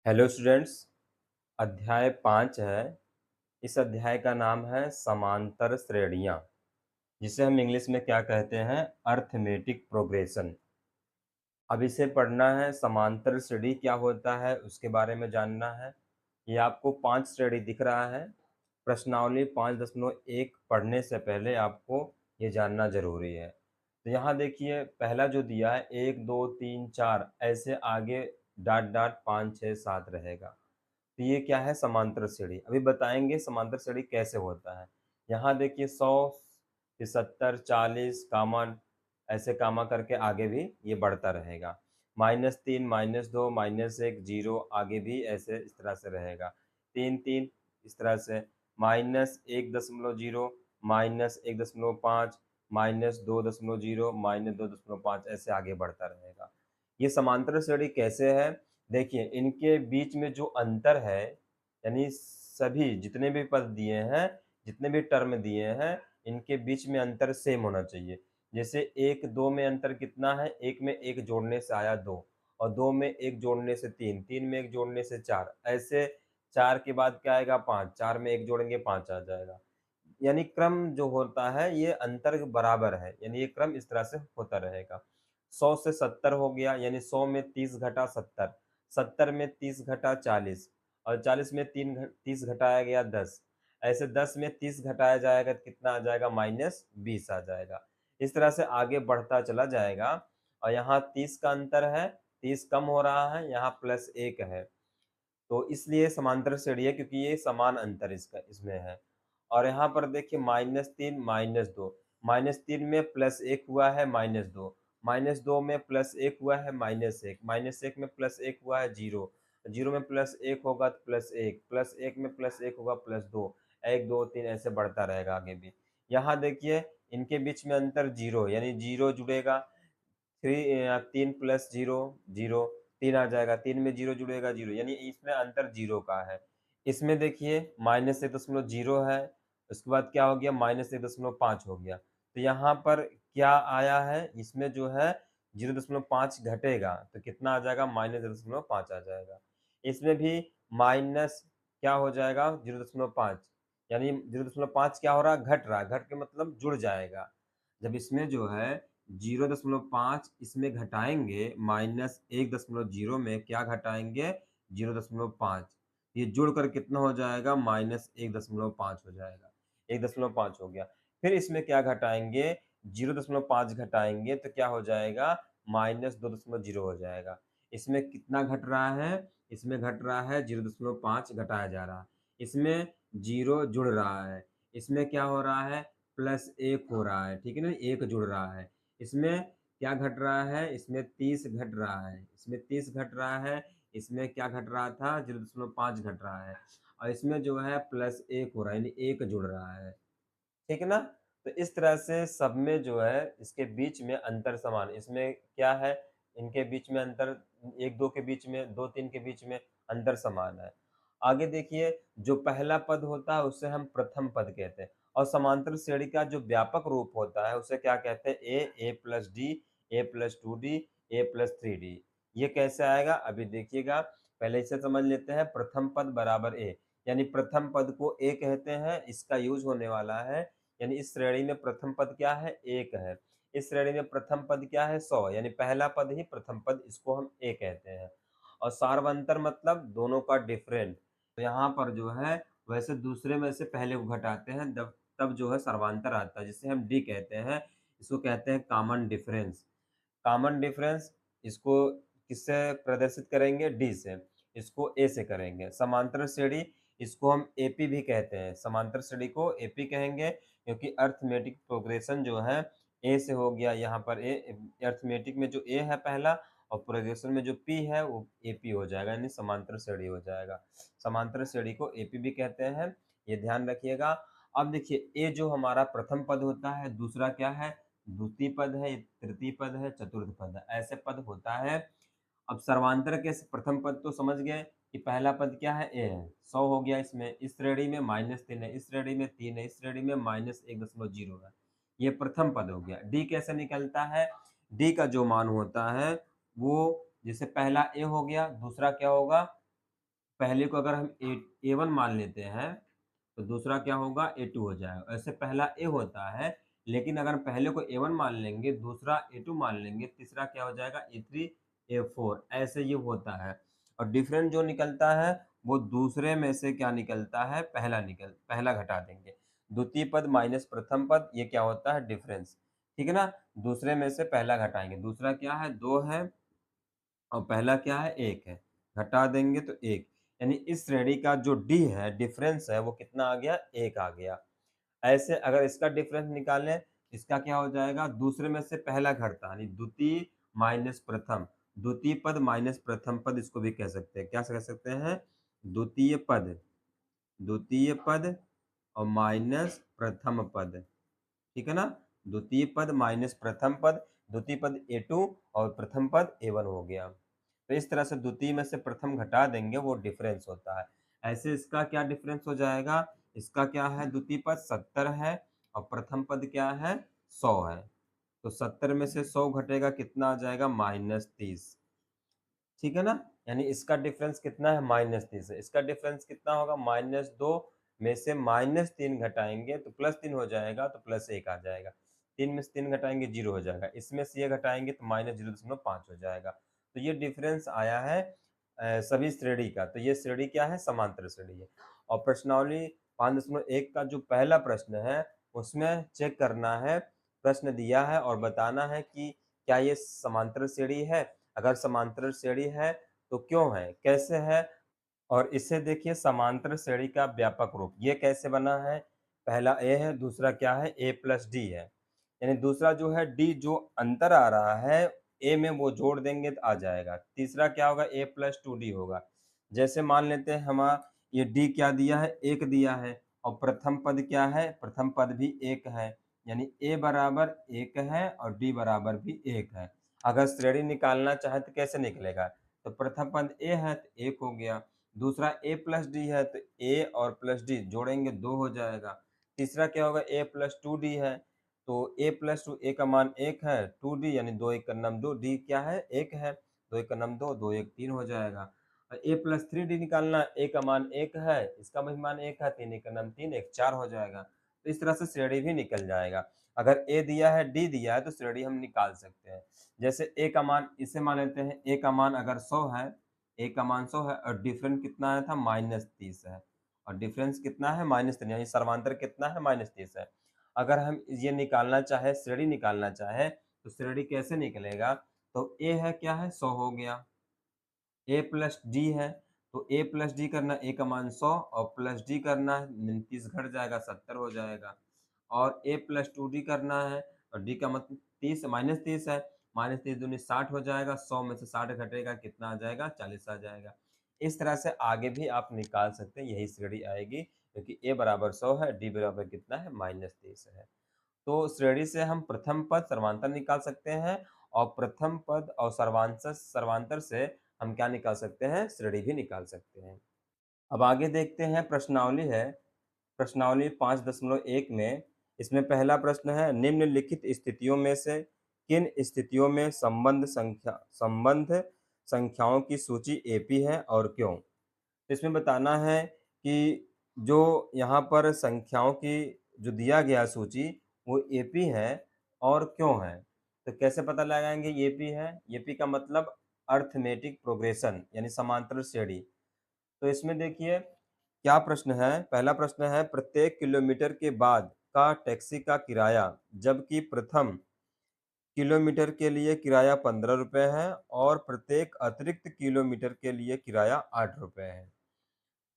Hello students. अध्याय 5 है। इस अध्याय का नाम है समांतर श्रेणियाँ, जिसे हम इंग्लिश में क्या कहते हैं, अर्थमेटिक प्रोग्रेशन। अब इसे पढ़ना है। समांतर श्रेणी क्या होता है उसके बारे में जानना है। ये आपको 5 श्रेणी दिख रहा है। प्रश्नावली 5.1 पढ़ने से पहले आपको ये जानना जरूरी है। तो यहाँ देखिए, पहला जो दिया है 1 2 3 4, ऐसे आगे डाट डाट 5 6 7 रहेगा। तो ये क्या है, समांतर श्रेणी। अभी बताएंगे समांतर श्रेणी कैसे होता है। यहाँ देखिए 100, फिर 70, 40 कामा, ऐसे कामा करके आगे भी ये बढ़ता रहेगा। -3, -2, -1, 0, आगे भी ऐसे इस तरह से रहेगा। 3 3 इस तरह से, -1.0, -1.5, -2.0, -2.5, ऐसे आगे बढ़ता रहेगा। ये समांतर श्रेणी कैसे है, देखिए इनके बीच में जो अंतर है, यानी सभी जितने भी पद दिए हैं, जितने भी टर्म दिए हैं, इनके बीच में अंतर सेम होना चाहिए। जैसे 1 2 में अंतर कितना है, 1 में 1 जोड़ने से आया 2, और 2 में 1 जोड़ने से 3, 3 में 1 जोड़ने से 4, ऐसे 4 के बाद क्या आएगा 5, 4 में 1 जोड़ेंगे 5 आ जाएगा। यानी क्रम जो होता है ये अंतर बराबर है, यानी ये क्रम इस तरह से होता रहेगा। 100 से 70 हो गया, यानी 100 में 30 घटा 70, 70 में 30 घटा 40, और 40 में 30 घटाया गया 10, ऐसे 10 में 30 घटाया जाएगा तो कितना आ जाएगा, -20 आ जाएगा। इस तरह से आगे बढ़ता चला जाएगा। और यहाँ 30 का अंतर है, 30 कम हो रहा है, यहाँ +1 है, तो इसलिए समांतर श्रेणी है, क्योंकि ये समान अंतर इसका इसमें है। और यहाँ पर देखिए -3 -2, -3 में +1 हुआ है -2, -2 में +1 हुआ है -1, -1 में +1 हुआ है 0, 0 में +1 होगा तो +1, +1 में +1 होगा +2, 1 2 3 ऐसे बढ़ता रहेगा आगे भी। यहाँ देखिए इनके बीच में अंतर 0, यानी 0 जुड़ेगा, 3 + 0 0, 3 आ जाएगा, 3 में 0 जुड़ेगा 0, यानी इसमें अंतर 0 का है। इसमें देखिए -1.0 है, उसके बाद क्या हो गया, -1.5 हो गया। तो यहाँ पर क्या आया है, इसमें जो है 0.5 घटेगा तो कितना आ जाएगा, -0.5 आ जाएगा। इसमें भी माइनस क्या हो जाएगा, 0.5, यानी 0.5 क्या हो रहा है, घट रहा है, घट के मतलब जुड़ जाएगा। जब इसमें जो है 0.5 इसमें घटाएँगे, -1.0 में क्या घटाएँगे, 0.5, ये जुड़कर कितना हो जाएगा, -1.5 हो जाएगा, 1.5 हो गया। फिर इसमें क्या घटाएँगे, 0.5 घटाएँगे तो क्या हो जाएगा, -2.0 हो जाएगा। इसमें कितना घट रहा है, इसमें घट रहा है 0.5 घटाया जा रहा है। इसमें 0 जुड़ रहा है, इसमें क्या हो रहा है, +1 हो रहा है, ठीक है ना? 1 जुड़ रहा है। इसमें क्या घट रहा है? इसमें 30 घट रहा है, इसमें 30 घट रहा है, इसमें क्या घट रहा था? 0.5 घट रहा है, और इसमें जो है +1 हो रहा है, यानी 1 जुड़ रहा है। ठीक है ना? तो इस तरह से सब में जो है इसके बीच में अंतर समान, इसमें क्या है, इनके बीच में अंतर 1-2 के बीच में, 2-3 के बीच में अंतर समान है। आगे देखिए, जो पहला पद होता है उसे हम प्रथम पद कहते हैं, और समांतर श्रेणी का जो व्यापक रूप होता है उसे क्या कहते हैं, a plus D, a plus 2d, a plus 3d। ये कैसे आएगा अभी देखिएगा। पहले इसे समझ लेते हैं। प्रथम पद बराबर a, यानी प्रथम पद को a कहते हैं, इसका यूज होने वाला है। यानी इस श्रेणी में प्रथम पद क्या है, 1 है। इस श्रेणी में प्रथम पद क्या है, 100, यानी पहला पद ही प्रथम पद, इसको हम a कहते हैं। और सार्वंतर मतलब दोनों का डिफरेंट। तो यहाँ पर जो है वैसे दूसरे में से पहले को घटाते हैं, तब जो है सर्वांतर आता है, जिसे हम डी कहते हैं। इसको कहते हैं कॉमन डिफरेंस। कॉमन डिफरेंस इसको किससे प्रदर्शित करेंगे, डी से। इसको ए से करेंगे। समांतर श्रेणी इसको हम एपी भी कहते हैं, समांतर श्रेणी को एपी कहेंगे, क्योंकि अर्थमेटिक प्रोग्रेशन जो है ए से हो गया। यहाँ पर ए, अर्थमेटिक में जो ए है पहला, और प्रोग्रेशन में जो पी है वो एपी हो जाएगा, यानी समांतर श्रेणी हो जाएगा। समांतर श्रेणी को एपी भी कहते हैं, ये ध्यान रखिएगा। अब देखिए, ए जो हमारा प्रथम पद होता है, दूसरा क्या है, द्वितीय पद है, तृतीय पद है, चतुर्थ पद है, ऐसे पद होता है। अब सर्वांतर के प्रथम पद तो समझ गए कि पहला पद क्या है, ए है, 100 हो गया। इसमें इस श्रेणी में -3 है, इस श्रेणी में 3 है, इस श्रेणी में -1.0 है। ये प्रथम पद हो गया। डी कैसे निकलता है, डी का जो मान होता है वो, जैसे पहला ए हो गया, दूसरा क्या होगा, पहले को अगर हम A1 मान लेते हैं तो दूसरा क्या होगा A2 हो जाएगा। ऐसे पहला A होता है, लेकिन अगर हम पहले को A1 मान लेंगे, दूसरा A2 मान लेंगे, तीसरा क्या हो जाएगा A3, A4 ऐसे ये होता है। और डिफरेंट जो निकलता है वो दूसरे में से क्या निकलता है, पहला घटा देंगे। द्वितीय पद माइनस प्रथम पद, ये क्या होता है डिफरेंस, ठीक है ना। दूसरे में से पहला घटाएंगे, दूसरा क्या है 2 है और पहला क्या है 1 है, घटा देंगे तो 1, यानी इस श्रेणी का जो डी है डिफरेंस है वो कितना आ गया 1 आ गया। ऐसे अगर इसका डिफरेंस निकालें, इसका क्या हो जाएगा, दूसरे में से पहला घटता यानी द्वितीय माइनस प्रथम, द्वितीय पद माइनस प्रथम पद इसको भी कह सकते हैं। क्या कह सकते हैं, द्वितीय पद, द्वितीय पद और माइनस प्रथम पद, ठीक है ना। द्वितीय पद माइनस प्रथम पद, द्वितीय पद A2 और प्रथम पद A1 हो गया। तो इस तरह से द्वितीय में से प्रथम घटा देंगे वो डिफरेंस होता है। ऐसे इसका क्या डिफरेंस हो जाएगा, इसका क्या है, द्वितीय पद 70 है और प्रथम पद क्या है 100 है। तो 70 में से 100 घटेगा कितना आ जाएगा -30, ठीक है ना। यानी इसका डिफरेंस कितना है -30 है। इसका डिफरेंस कितना होगा, -2 में से -3 घटाएंगे तो +3 हो जाएगा, तो +1 आ जाएगा। 3 में से 3 घटाएंगे 0 हो जाएगा, इसमें से ये घटाएंगे तो -0.5 हो जाएगा। तो ये डिफरेंस आया है सभी श्रेणी का। तो ये श्रेणी क्या है, समांतर श्रेणी है। और प्रश्नावली 5.1 का जो पहला प्रश्न है उसमें चेक करना है, प्रश्न दिया है और बताना है कि क्या ये समांतर श्रेणी है, अगर समांतर श्रेणी है तो क्यों है, कैसे है। और इसे देखिए समांतर श्रेणी का व्यापक रूप ये कैसे बना है, पहला ए है, दूसरा क्या है a प्लस डी है, यानी दूसरा जो है डी जो अंतर आ रहा है ए में वो जोड़ देंगे तो आ जाएगा। तीसरा क्या होगा a प्लस 2d होगा। जैसे मान लेते हैं हम ये डी क्या दिया है, 1 दिया है और प्रथम पद क्या है, प्रथम पद भी 1 है, यानी a बराबर 1 है और d बराबर भी 1 है। अगर श्रेणी निकालना चाहे तो कैसे निकलेगा, तो प्रथम पद a है तो 1 हो गया, दूसरा a प्लस डी है तो a और प्लस डी जोड़ेंगे 2 हो जाएगा। तीसरा क्या होगा, a प्लस 2d है तो a प्लस 2 a का मान 1 है, 2d यानी 2 1 का नाम 2, d क्या है 1 है, 2 1 का नाम 2, 2 1 3 हो जाएगा। और a प्लस 3d निकालना, a का मान 1 है, इसका भी मान 1 है, 3 1 का नाम 3, 1 4 हो जाएगा। तो इस तरह से श्रेणी भी निकल जाएगा। अगर a दिया है d दिया है तो श्रेणी हम निकाल सकते हैं। जैसे a का मान इसे मान लेते हैं, a का मान अगर 100 है, a का मान 100 है और डिफरेंस कितना आया था -30 है, और डिफरेंस कितना है -3, यानी सर्वांतर कितना है -30 है। अगर हम ये निकालना चाहे, श्रेणी निकालना चाहे तो श्रेणी कैसे निकलेगा, तो a है क्या है 100 हो गया, a प्लस डी है तो a प्लस डी करना, a का मान 100 और प्लस डी करना है 30 घट जाएगा 70 हो जाएगा, और a प्लस 2d करना है और d का मतलब 30 -30 है, -30 दूनी 60 हो जाएगा, 100 में से 60 घटेगा कितना आ जाएगा 40 आ जाएगा। इस तरह से आगे भी आप निकाल सकते हैं, यही श्रेणी आएगी क्योंकि a बराबर 100 है, d बराबर कितना है -30 है। तो श्रेणी से हम प्रथम पद सर्वांतर निकाल सकते हैं और प्रथम पद और सर्वांतर सर्वांतर से हम क्या निकाल सकते हैं, श्रेणी भी निकाल सकते हैं। अब आगे देखते हैं प्रश्नावली है, प्रश्नावली 5.1 में इसमें पहला प्रश्न है, निम्नलिखित स्थितियों में से किन स्थितियों में संबंध संख्याओं की सूची एपी है और क्यों। तो इसमें बताना है कि जो यहाँ पर संख्याओं की जो दिया गया सूची वो एपी है और क्यों है। तो कैसे पता लगाएंगे एपी है, एपी का मतलब अर्थमेटिक प्रोग्रेशन यानी समांतर श्रेणी। तो इसमें देखिए क्या प्रश्न है, पहला प्रश्न है, प्रत्येक किलोमीटर के बाद का टैक्सी का किराया जबकि प्रथम किलोमीटर के लिए किराया 15 रुपये है और प्रत्येक अतिरिक्त किलोमीटर के लिए किराया 8 रुपये है।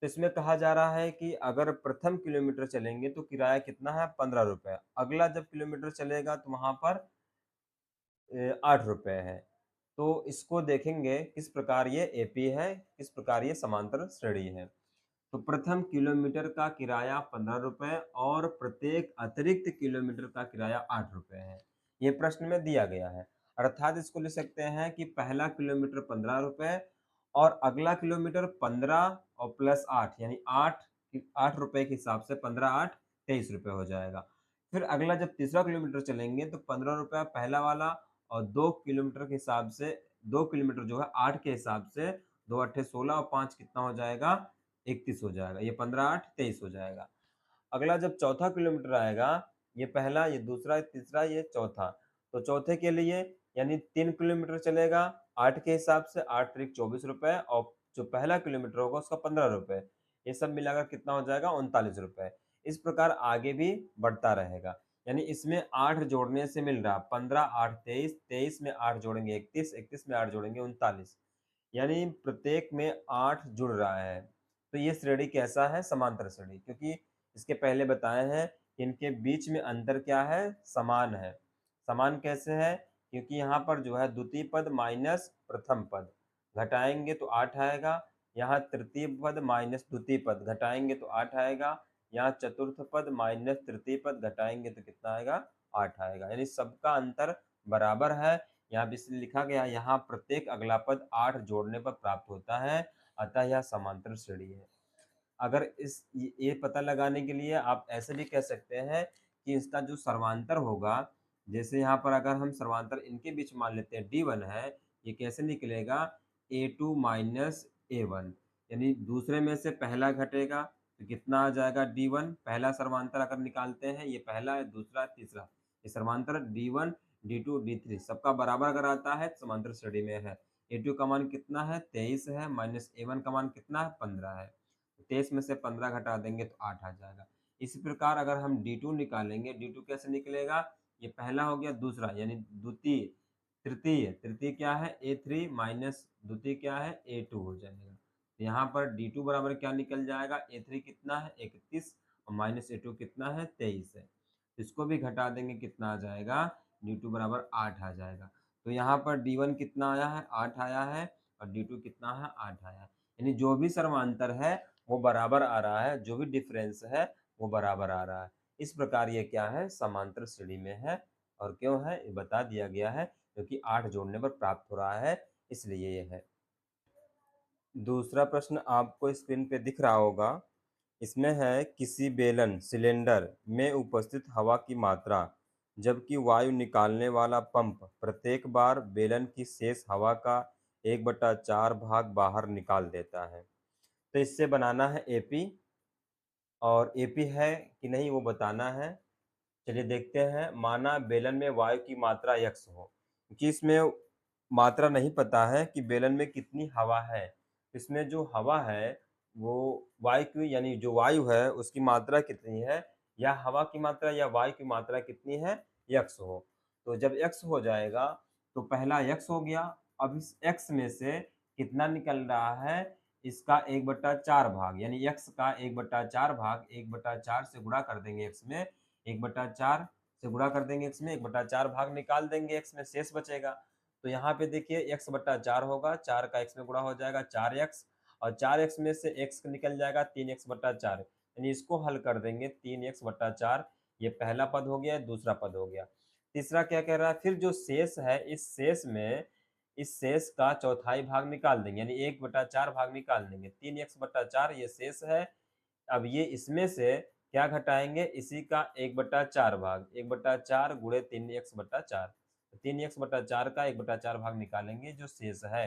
तो इसमें कहा जा रहा है कि अगर प्रथम किलोमीटर चलेंगे तो किराया कितना है 15 रुपये, अगला जब किलोमीटर चलेगा तो वहाँ पर 8 रुपये है। तो इसको देखेंगे किस प्रकार ये एपी है, किस प्रकार ये समांतर श्रेणी है। तो प्रथम किलोमीटर का किराया 15 रुपये और प्रत्येक अतिरिक्त किलोमीटर का किराया 8 रुपये है, ये प्रश्न में दिया गया है। अर्थात इसको लिख सकते हैं कि पहला किलोमीटर 15 रुपये और अगला किलोमीटर 15 और प्लस 8 यानी 8 रुपये के हिसाब से 15 8 23 रुपये हो जाएगा। फिर अगला जब तीसरा किलोमीटर चलेंगे तो 15 रुपया पहला वाला और 2 किलोमीटर के हिसाब से 2 किलोमीटर जो है 8 के हिसाब से 2 अट्ठे 16 और 5 कितना हो जाएगा 31 हो जाएगा। ये 15 8 23 हो जाएगा। अगला जब चौथा किलोमीटर आएगा, ये पहला, ये दूसरा, ये तीसरा, ये चौथा। तो चौथे के लिए यानी 3 किलोमीटर चलेगा 8 के हिसाब से, 8 त्रिक 24 रुपए, और जो पहला किलोमीटर होगा उसका 15 रुपए। ये सब मिलाकर कितना हो जाएगा 39 रुपए। इस प्रकार आगे भी बढ़ता रहेगा। यानी इसमें 8 जोड़ने से मिल रहा 15 8 23, 23 में 8 जोड़ेंगे 31, 31 में 8 जोड़ेंगे 39। यानी प्रत्येक में 8 जुड़ रहा है। तो ये श्रेणी कैसा है? समांतर श्रेणी, क्योंकि इसके पहले बताए हैं कि इनके बीच में अंतर क्या है? समान है। समान कैसे है? क्योंकि यहाँ पर जो है द्वितीय पद माइनस प्रथम पद घटाएंगे तो 8 आएगा। यहाँ तृतीय पद माइनस द्वितीय पद घटाएंगे तो 8 आएगा। यहाँ चतुर्थ पद माइनस तृतीय पद घटाएंगे तो कितना आएगा? 8 आएगा। यानी सबका अंतर बराबर है। यहाँ भी इसलिए लिखा गया, यहाँ प्रत्येक अगला पद 8 जोड़ने पर प्राप्त होता है, अतः यह समांतर श्रेणी है। अगर ये पता लगाने के लिए आप ऐसे भी कह सकते हैं कि इसका जो सर्वांतर होगा, जैसे यहाँ पर अगर हम सर्वांतर इनके बीच मान लेते हैं D1 है, ये कैसे निकलेगा? A2 माइनस A1, यानी दूसरे में से पहला घटेगा तो कितना आ जाएगा? D1। पहला सर्वांतर अगर निकालते हैं, ये पहला है, दूसरा, तीसरा, ये सर्वांतर D1 D2 D3 सबका बराबर अगर आता है तो समांतर श्रेणी में है। A2 का मान कितना है? 23 है, माइनस A1 का मान कितना है? 15 है। 23 में से 15 घटा देंगे तो 8 आ जाएगा। इसी प्रकार अगर हम D2 निकालेंगे, D2 कैसे निकलेगा? ये पहला हो गया, दूसरा यानी द्वितीय, तृतीय, तृतीय क्या है? A3 माइनस द्वितीय क्या है? A2 हो जाएगा। तो यहाँ पर D2 बराबर क्या निकल जाएगा? A3 कितना है? 31, और माइनस A2 कितना है? 23 है। इसको भी घटा देंगे, कितना आ जाएगा? D2 बराबर 8 आ जाएगा। तो यहाँ पर D1 कितना आया है? 8 आया है, और D2 कितना है? 8 आया है। यानी जो भी सर्वांतर है वो बराबर आ रहा है, जो भी डिफरेंस है वो बराबर आ रहा है। इस प्रकार ये क्या है? समांतर श्रेणी में है। और क्यों है? ये बता दिया गया है, क्योंकि 8 जोड़ने पर प्राप्त हो रहा है, इसलिए ये है। दूसरा प्रश्न आपको स्क्रीन पे दिख रहा होगा। इसमें है, किसी बेलन सिलेंडर में उपस्थित हवा की मात्रा, जबकि वायु निकालने वाला पंप प्रत्येक बार बेलन की शेष हवा का 1/4 भाग बाहर निकाल देता है। तो इससे बनाना है एपी, और एपी है कि नहीं वो बताना है। चलिए देखते हैं। माना बेलन में वायु की मात्रा x हो, क्योंकि इसमें मात्रा नहीं पता है कि बेलन में कितनी हवा है। इसमें जो हवा है वो वायु की, यानी जो वायु है उसकी मात्रा कितनी है, या हवा की मात्रा या वायु की मात्रा कितनी है, x हो। तो जब x हो जाएगा तो पहला x हो गया। अब इस x में से कितना निकल रहा है? इसका 1/4 भाग, यानी x का 1/4 भाग 1/4 से गुणा कर देंगे x में, 1/4 से गुणा कर देंगे x में, 1/4 भाग निकाल देंगे, x में शेष बचेगा। तो यहाँ पे देखिए x/4 होगा, 4 का x में गुणा हो जाएगा 4x, और 4x में से x निकल जाएगा 3x/4, यानी इसको हल कर देंगे 3x/4। ये पहला पद हो गया, दूसरा पद हो गया। तीसरा क्या कह रहा है? फिर जो शेष है, इस शेष में इस शेष का चौथाई भाग निकाल देंगे, यानी 1/4 भाग निकाल देंगे। 3x/4 ये शेष है। अब ये इसमें से क्या घटाएंगे? इसी का 1/4 भाग, 1/4 गुणे 3x/4, 3x/4 का 1/4 भाग निकालेंगे जो शेष है।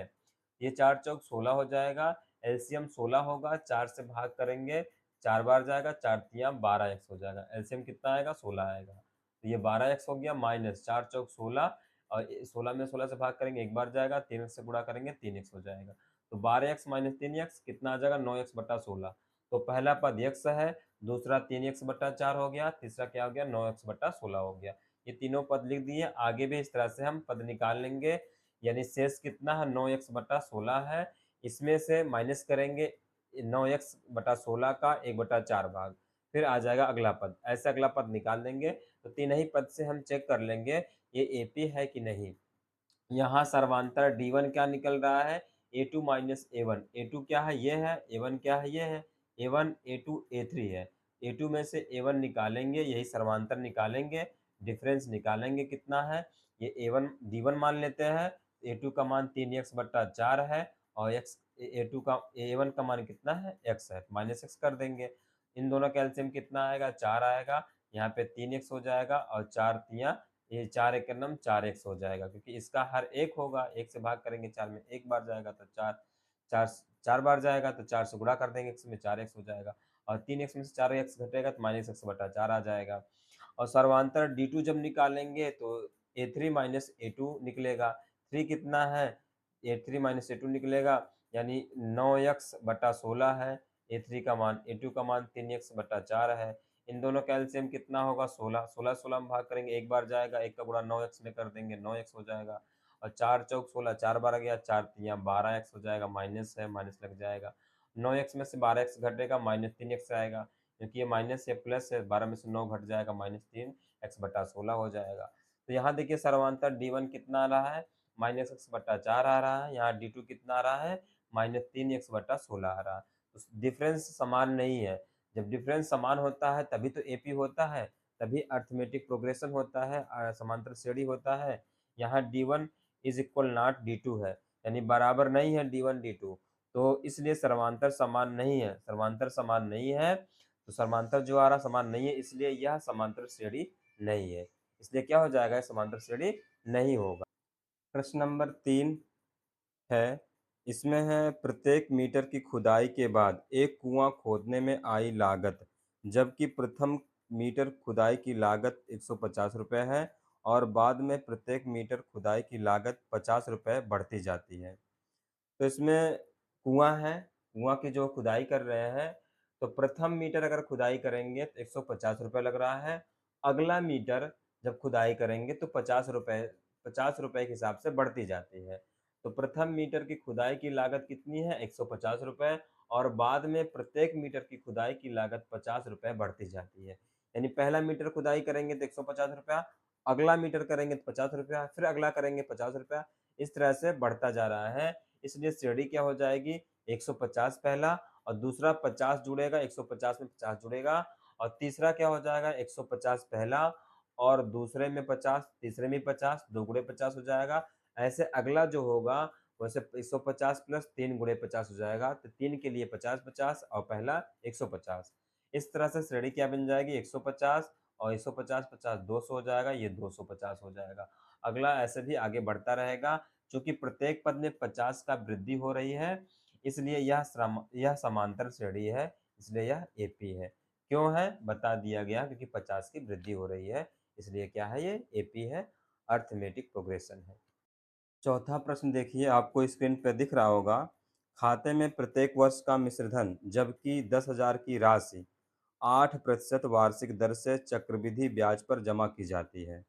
ये 4 चौक 16 हो जाएगा, एलसीएम 16 होगा, 4 से भाग करेंगे 4 बार जाएगा, 4 तियां 12x हो जाएगा। एलसीएम कितना आएगा? 16 आएगा। तो ये 12x हो गया, माइनस 4 चौक 16, और 16 में 16 से भाग करेंगे 1 बार जाएगा, 3x से गुणा करेंगे 3x हो जाएगा। तो 12x माइनस 3x कितना आ जाएगा? 9x/16। तो पहला पद x है, दूसरा 3x/4 हो गया, तीसरा क्या हो गया? 9x/16 हो गया। ये तीनों पद लिख दिए। आगे भी इस तरह से हम पद निकाल लेंगे। यानी शेष कितना है? 9x/16 है। इसमें से माइनस करेंगे 9x/16 का 1/4 भाग, फिर आ जाएगा अगला पद। ऐसे अगला पद निकाल देंगे। तो तीन ही पद से हम चेक कर लेंगे ये एपी है कि नहीं। यहाँ सर्वांतर D1 क्या निकल रहा है? A2 minus A1। A2 क्या है? ये है। A1 क्या है? ये है। A1 A2 A3 है। A2 में से A1 निकालेंगे, यही सर्वांतर निकालेंगे, डिफरेंस निकालेंगे कितना है। ये A1 D1 मान लेते हैं। A2 का मान 3x/4 है, और x A2 का A1 का मान कितना है? x है, माइनस x कर देंगे। इन दोनों का एलसीएम कितना आएगा? 4 आएगा। यहाँ पे 3x हो जाएगा, और 4 तियां, ये 4 एक नम 4x हो जाएगा, क्योंकि इसका हर एक होगा, 1 से भाग करेंगे 4 में 1 बार जाएगा, तो 4 4 4 बार जाएगा तो 4 से गुणा कर देंगे x में, 4x हो जाएगा और 3x में से 4x घटेगा तो -x/4 आ जाएगा। और सर्वांतर d2 जब निकालेंगे तो a3 माइनस a2 निकलेगा। 3 कितना है? a3 माइनस a2 निकलेगा, यानी 9x/16 है। a3 का मान, a2 का मान 3x/4 है। इन दोनों का एलसीएम कितना होगा? 16। 16 में भाग करेंगे, एक बार जाएगा, एक का गुणा 9x में कर देंगे, 9x हो जाएगा और 4 चौक 16, 4 बार गया, 4 तिया 12x हो जाएगा, माइनस है, माइनस लग जाएगा। 9x में से 12x घटेगा, -3x आएगा, क्योंकि ये माइनस है प्लस है, 12 में से 9 घट जाएगा, -3x/16 हो जाएगा। तो यहाँ देखिए सर्वांतर d1 कितना आ रहा है? -x/4 आ रहा है। यहाँ d2 कितना आ रहा है? -3x/16 आ रहा है। तो डिफरेंस समान नहीं है। जब डिफरेंस समान होता है तभी तो एपी होता है, तभी अरिथमेटिक प्रोग्रेशन होता है, समांतर श्रेणी होता है। यहाँ d1 is equal not d2 है, यानी बराबर नहीं है d1 d2, तो इसलिए सर्वांतर समान नहीं है। सर्वांतर समान नहीं है तो सर्वांतर जो आ रहा समान नहीं है, इसलिए यह समांतर श्रेणी नहीं है। इसलिए क्या हो जाएगा? समांतर श्रेणी नहीं होगा। प्रश्न नंबर 3 है, इसमें है प्रत्येक मीटर की खुदाई के बाद एक कुआं खोदने में आई लागत, जबकि प्रथम मीटर खुदाई की लागत 150 रुपये है और बाद में प्रत्येक मीटर खुदाई की लागत 50 रुपये बढ़ती जाती है। तो इसमें कुआं है, कुआं की जो खुदाई कर रहे हैं, तो प्रथम मीटर अगर खुदाई करेंगे तो 150 रुपये लग रहा है। अगला मीटर जब खुदाई करेंगे तो 50 रुपये के हिसाब से बढ़ती जाती है। तो प्रथम मीटर की खुदाई की लागत कितनी है? 150 रुपये और बाद में प्रत्येक मीटर की खुदाई की लागत 50 रुपये बढ़ती जाती है। यानी पहला मीटर खुदाई करेंगे तो 150 रुपया, अगला मीटर करेंगे तो 50 रुपया, फिर अगला करेंगे 50 रुपया, इस तरह से बढ़ता जा रहा है। इसलिए श्रेणी क्या हो जाएगी? 150 पहला और दूसरा 50 जुड़ेगा, 150 में 50 जुड़ेगा और तीसरा क्या हो जाएगा? 150 पहला और दूसरे में 50, तीसरे में 50, 2 गुणे 50 हो जाएगा। ऐसे अगला जो होगा वैसे 150 प्लस 3 गुणे 50 हो जाएगा, तो 3 के लिए 50-50 और पहला 150। इस तरह से श्रेणी क्या बन जाएगी? 150 और 150 50 200 हो जाएगा, ये 250 हो जाएगा। अगला ऐसे भी आगे बढ़ता रहेगा। चूंकि प्रत्येक पद में 50 का वृद्धि हो रही है, इसलिए यह समांतर श्रेणी है, इसलिए यह एपी है। क्यों है? बता दिया गया, क्योंकि 50 की वृद्धि हो रही है, इसलिए क्या है? ये एपी है, अरिथमेटिक प्रोग्रेशन है। चौथा प्रश्न देखिए, आपको स्क्रीन पर दिख रहा होगा, खाते में प्रत्येक वर्ष का मिश्रधन जबकि 10,000 की राशि 8% वार्षिक दर से चक्रवृद्धि ब्याज पर जमा की जाती है।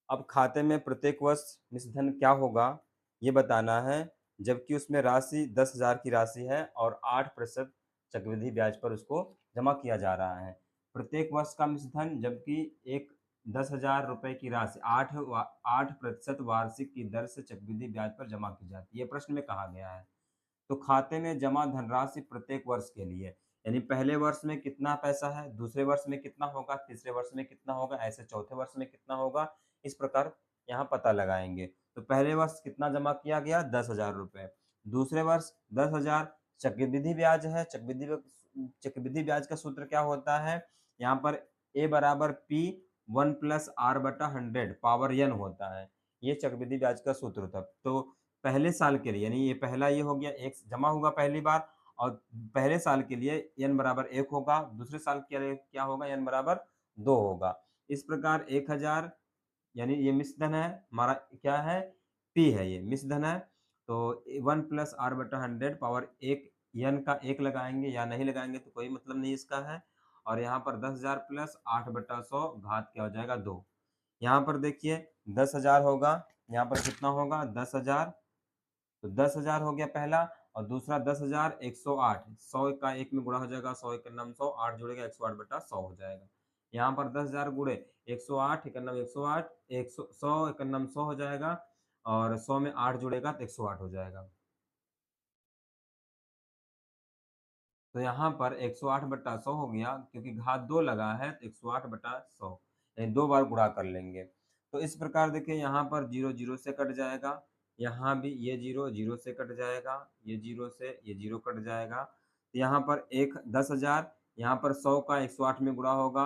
अब खाते में प्रत्येक वर्ष मिश्रधन क्या होगा, ये बताना है, जबकि उसमें राशि 10,000 की राशि है और 8% चक्रवृद्धि ब्याज पर उसको जमा किया जा रहा है। प्रत्येक वर्ष का मिश्रधन जबकि एक 10,000 रुपये की राशि 8% वार्षिक की दर से चक्रवृद्धि ब्याज पर जमा की जाती है, ये प्रश्न में कहा गया है। तो खाते में जमा धनराशि प्रत्येक वर्ष के लिए, यानी पहले वर्ष में कितना पैसा है, दूसरे वर्ष में कितना होगा, तीसरे वर्ष में कितना होगा, ऐसे चौथे वर्ष में कितना होगा, इस प्रकार यहाँ पता लगाएंगे। तो पहले वर्ष कितना जमा किया गया? 10,000 रुपये। दूसरे वर्ष 10,000। चक्रवृद्धि ब्याज है, चक्रवृद्धि ब्याज का सूत्र क्या होता है? यहाँ पर ए बराबर पी 1+r/100 पावर n होता है, ये चक्रवृद्धि ब्याज का सूत्र था। तो पहले साल के लिए, यानी ये पहला ये हो गया, एक जमा होगा पहली बार और पहले साल के लिए n बराबर 1 होगा, दूसरे साल के लिए क्या होगा? n बराबर 2 होगा। इस प्रकार 1000, यानी ये मिश्रधन है हमारा, क्या है? p है, ये मिश्रधन है। तो 1+r/100 पावर 1, n का 1 लगाएंगे या नहीं लगाएंगे तो कोई मतलब नहीं इसका है। और यहाँ पर 10,000 प्लस 8/100 घात क्या हो जाएगा? 2। यहाँ पर देखिए 10,000 होगा, यहाँ पर कितना होगा? 10,000। तो 10,000 हो गया पहला और दूसरा 10,000 108, 100 का 1 में गुणा हो जाएगा, 100 1 नाम 100, 8 जुड़ेगा, 108/100 हो जाएगा। यहाँ पर 10,000 गुणे 108 1 नाम 108, 100 1 नाम 100 हो जाएगा और 100 में 8 जुड़ेगा तो 108 हो जाएगा। तो यहाँ पर 108/100 हो गया, क्योंकि घात 2 लगा है तो 108/100, यानी 2 बार गुणा कर लेंगे। तो इस प्रकार देखिए यहाँ पर 0 0 से कट जाएगा, यहाँ भी ये 0 0 से कट जाएगा, ये 0 से ये 0 कट जाएगा। तो यहाँ पर एक 10,000, यहाँ पर 100 का 108 में गुणा होगा,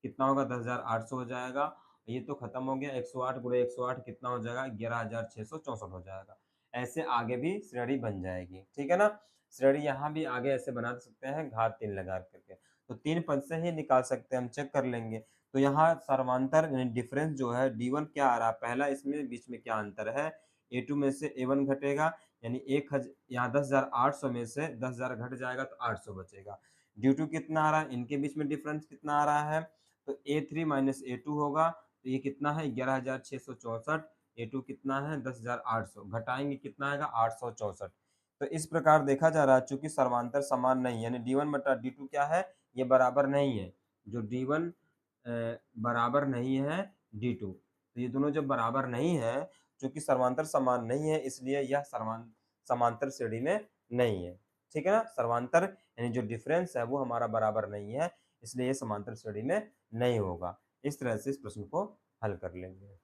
कितना होगा? 10,800 हो जाएगा। ये तो खत्म हो गया, 108 गुणे 108 कितना हो जाएगा? 11,664 हो जाएगा। ऐसे आगे भी श्रेणी बन जाएगी, ठीक है ना? श्रेणी यहाँ भी आगे ऐसे बना सकते हैं घात 3 लगा करके। तो 3 पद से ही निकाल सकते हैं, हम चेक कर लेंगे। तो यहाँ समांतर यानी डिफरेंस जो है D1 क्या आ रहा है? पहला इसमें बीच में क्या अंतर है? A2 में से A1 घटेगा यानी यहाँ 10,800 में से 10,000 घट जाएगा तो 800 बचेगा। D2 कितना आ रहा है? इनके बीच में डिफरेंस कितना आ रहा है? तो A3 माइनस A2 होगा, तो ये कितना है? 11,664। A2 कितना है? 10,800 घटाएँगे कितना आएगा? 864। तो इस प्रकार देखा जा रहा है चूँकि समांतर समान नहीं है यानी D1 बटा D2 क्या है? ये बराबर नहीं है। जो D1 बराबर नहीं है D2, तो ये दोनों जब बराबर नहीं है, चूँकि समांतर समान नहीं है इसलिए यह समांतर श्रेणी में नहीं है। ठीक है ना? समांतर यानी जो डिफरेंस है वो हमारा बराबर नहीं है, इसलिए ये समांतर श्रेणी में नहीं होगा। इस तरह से इस प्रश्न को हल कर लेंगे।